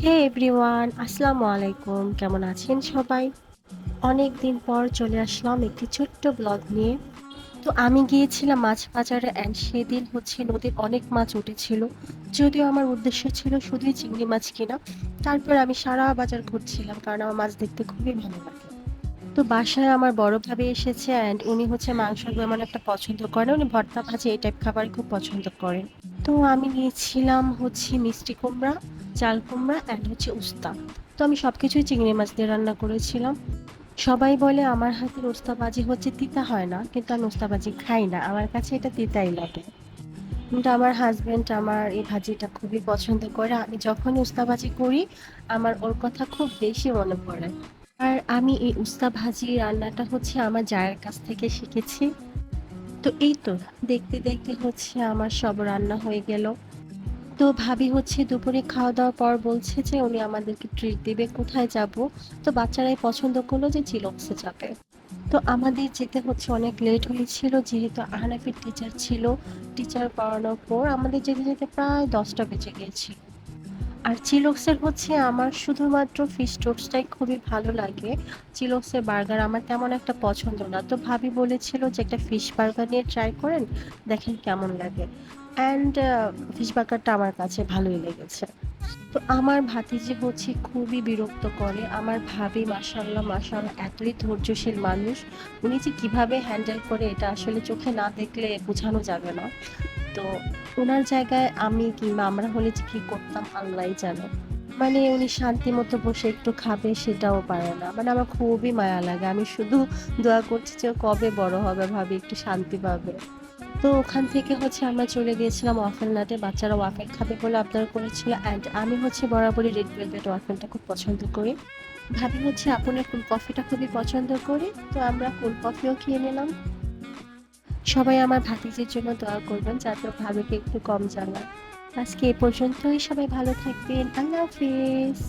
হে everyone, আসসালামু আলাইকুম। কেমন আছেন সবাই? অনেক দিন পর চলে আসলাম একটি ছোট্ট ব্লগ নিয়ে। তো আমি গিয়েছিলাম মাছ বাজারে অ্যান্ড সেদিন নদীর অনেক মাছ উঠেছিল। যদিও আমার উদ্দেশ্য ছিল শুধুই চিংড়ি মাছ কিনা। তারপর আমি সারা বাজার ঘুরছিলাম কারণ আমার মাছ দেখতে খুবই ভালো লাগে। তো বাসায় আমার বড় ভাবি এসেছে অ্যান্ড উনি মাংস তেমন একটা পছন্দ করেন না। উনি ভর্তা ভাজি এই টাইপ খাবার খুব পছন্দ করেন। তো আমি নিয়েছিলাম মিষ্টি কুমড়া, চাল কুমড়া অ্যান্ড উস্তা। তো আমি সবকিছুই চিংড়ি মাছ দিয়ে রান্না করেছিলাম। সবাই বলে আমার হাতের উস্তা ভাজি তিতা হয় না, কিন্তু আমি উস্তা ভাজি খাই না, আমার কাছে এটা তিতাই লাগে। কিন্তু আমার হাজবেন্ড আমার এই ভাজিটা খুবই পছন্দ করে। আমি যখনই উস্তা ভাজি করি আমার ওর কথা খুব বেশি মনে পড়ে। আর আমি এই উস্তা ভাজি রান্নাটা আমার জায়ের কাছ থেকে শিখেছি। তো এই তো দেখতে দেখতে আমার সব রান্না হয়ে গেল। তো ভাবি দুপুরে খাওয়া দাওয়ার পর বলছে যে উনি আমাদেরকে ট্রিট দিবে, কোথায় যাব। তো বাচ্চারাই পছন্দ করলো যে চিলক্সে যাবে। তো আমাদের যেতে অনেক লেট হয়েছিল, যেহেতু আহনাফের টিচার ছিল। টিচার পড়ানোর পর আমাদের যেতে যেতে প্রায় 10টা বেজে গিয়েছিল। আর চিলক্সের আমার শুধুমাত্র ফিশ টোস্টটাই খুবই ভালো লাগে। চিলক্সের বার্গার আমার তেমন একটা পছন্দ না, তো ভাবি বলেছিল যে একটা ফিশ বার্গার নিয়ে ট্রাই করেন, দেখেন কেমন লাগে। অ্যান্ড ফিশ বার্গারটা আমার কাছে ভালোই লেগেছে। তো আমার ভাতিজি খুবই বিরক্ত করে। আমার ভাবি মাশাআল্লাহ মাশাআল্লাহ এতই ধৈর্যশীল মানুষ। উনি যে কিভাবে হ্যান্ডেল করে এটা আসলে চোখে না দেখলে বোঝানো যাবে না। তো উনার জায়গায় আমি কিংবা আমরা হলে যে কি করতাম আল্লাহই জানে। উনি শান্তি মতো বসে একটু খাবে সেটাও পারে না। আমার খুবই মায়া লাগে। আমি শুধু দোয়া করছি যে ও কবে বড় হবে, ভাবি একটু শান্তি পাবে। তো ওখান থেকে আমরা চলে গিয়েছিলাম ওয়াফেল নাটে। বাচ্চারা ওয়াফেল খাবে বলে আবদার করেছিল অ্যান্ড আমি বরাবরই রেড ভেলভেট ওয়াফেলটা খুব পছন্দ করি। ভাবি আপুনের কোল্ড কফিটা খুবই পছন্দ করি, তো আমরা কোল্ড কফিও খেয়ে নিলাম। সবাই আমার ভাতিজির জন্য দোয়া করবেন যাতে ও ভাবিকে একটু কম জ্বালায়। আজকে এ পর্যন্তই, সবাই ভালো থাকবেন, আল্লাহ হাফিজ।